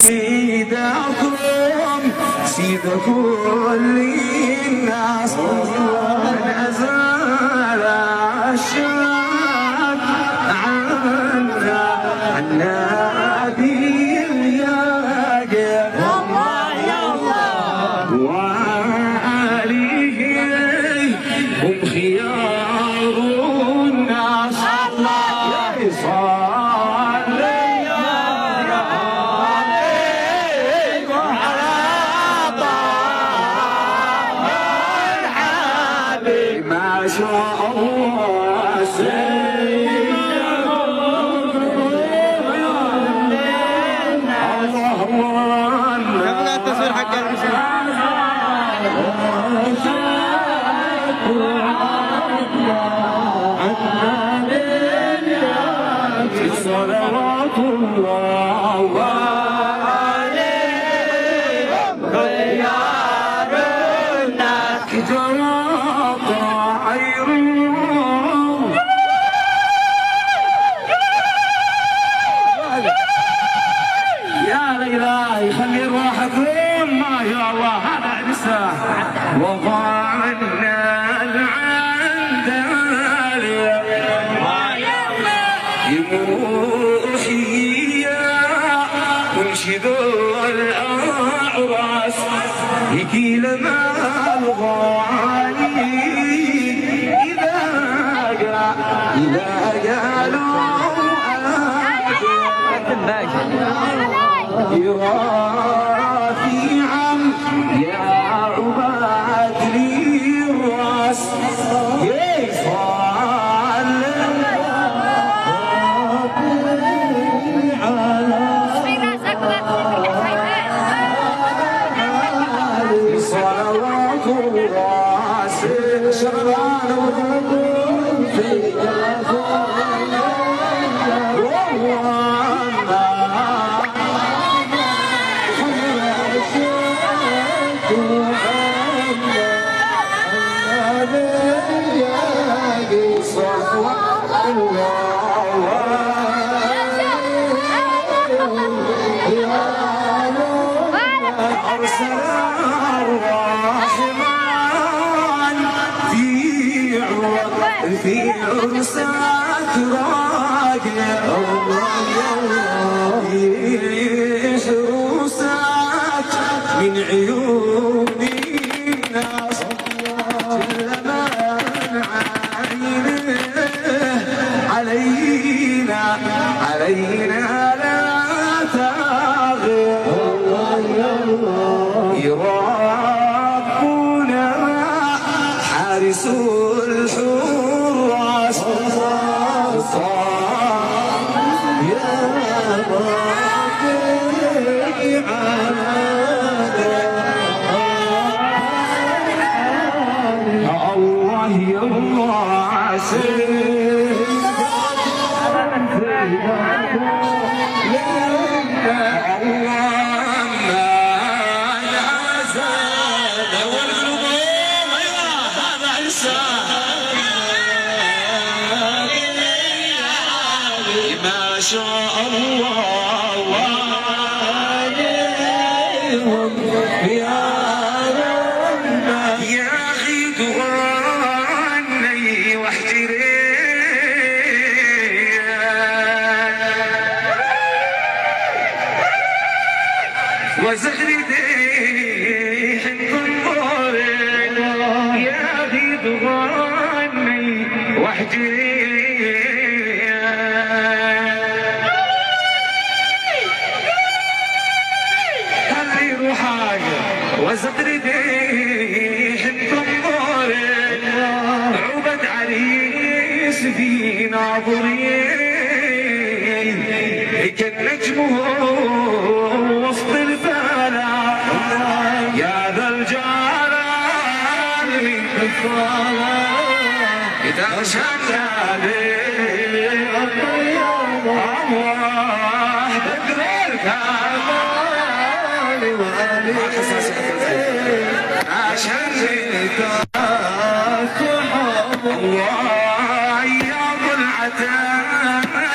سيدكم سيد كل الناس نزل الشاك عنا أبي الياقر وعليه هم خيار الناس ما شاء الله سيدنا الله نبغى التصوير حق صلوات الله عليهم خيار الناس يا ليلى خلي روحكم ما شاء الله هذا لسه وضعنا العندالي يموحيا ونشدوا الأعراس يكيل ما الغالي إذا قالوا رافعا يا عباد لي الراس صلوات الراس شغال وذكر في أرسل الرحمن في عرسات راقية عروسات من عيون الناس كلما علينا لا تغير ربنا حارس الحراس يا باقي الله يا الله ما شاء الله عليهم يا ربنا يا أخي تغني واحتري وزغردي حنطور يا أخي تغني واحتري وزغردي حنطور عبد عريس في ناظرين كالنجم وسط الفلك يا ذا الجلال من الصلاة تغشى الله بدر الكمال عشان الله يا ضلعة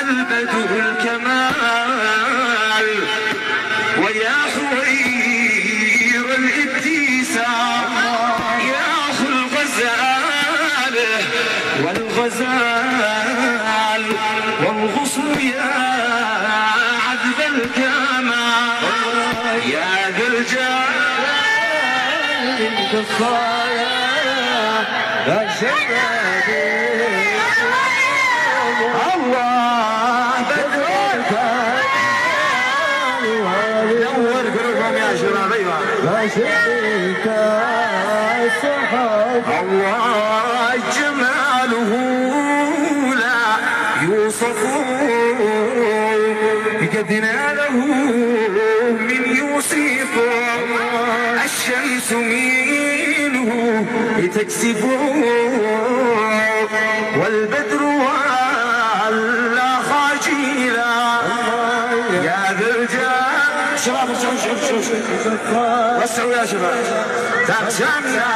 البدر الكمال ويا الغزال والغصن يا عذب الكمال يا ذا الجلال الكفاية يا شبابي الله بدرك دور قلوبهم يا شباب ايوه لا شبيك السحاب الله جماله لا يوصف بقدنا له من يوصف الشمس منه تكسف والبدر ولا خجيلا يا ذا الجلال شباب وسعوا يا شباب تغشمنا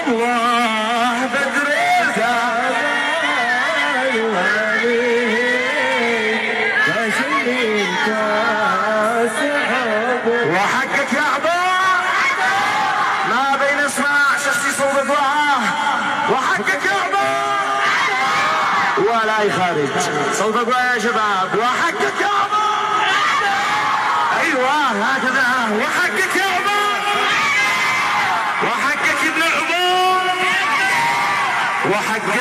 الله بدر وحقك يا عباد ما بين اسمع شخصي صوت دعاه وحقك يا عباد ولا يخرج صوت دعاه يا شباب وحقك يا عباد ايوه هكذا وحقك يا عباد وحقك ابن عباد وحقك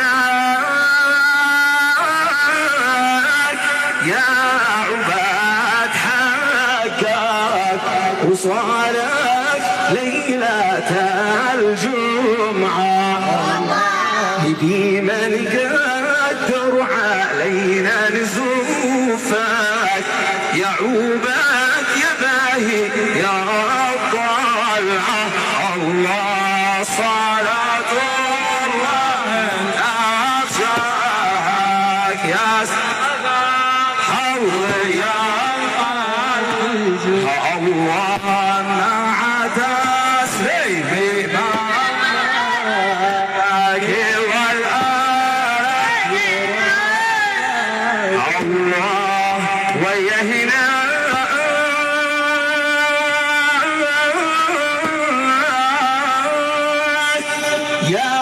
يا عباد حقك وصالك ليلة الجمعة ديما قدر علينا نزوفك يا عباد يا باهي يا طالعة الله صلاة الله أخشاك يا حول يا الله مع تسليمي معك والآن الله ويهنا يا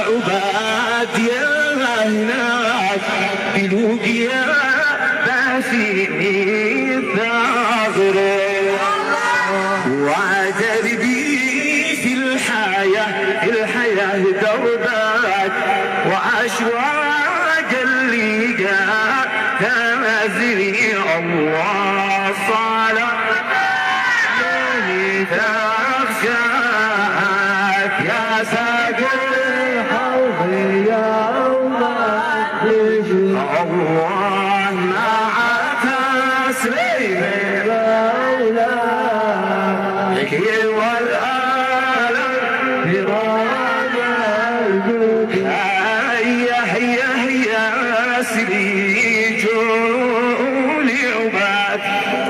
عباد يا هناك بلوقيا باسمي الثاغر وعتربي في الحياة دربك وأشواق اللقا تمازني الله صلاة تغشاك يا ساقر الحوض يا الله مع تسليم لك والآلام برام الجود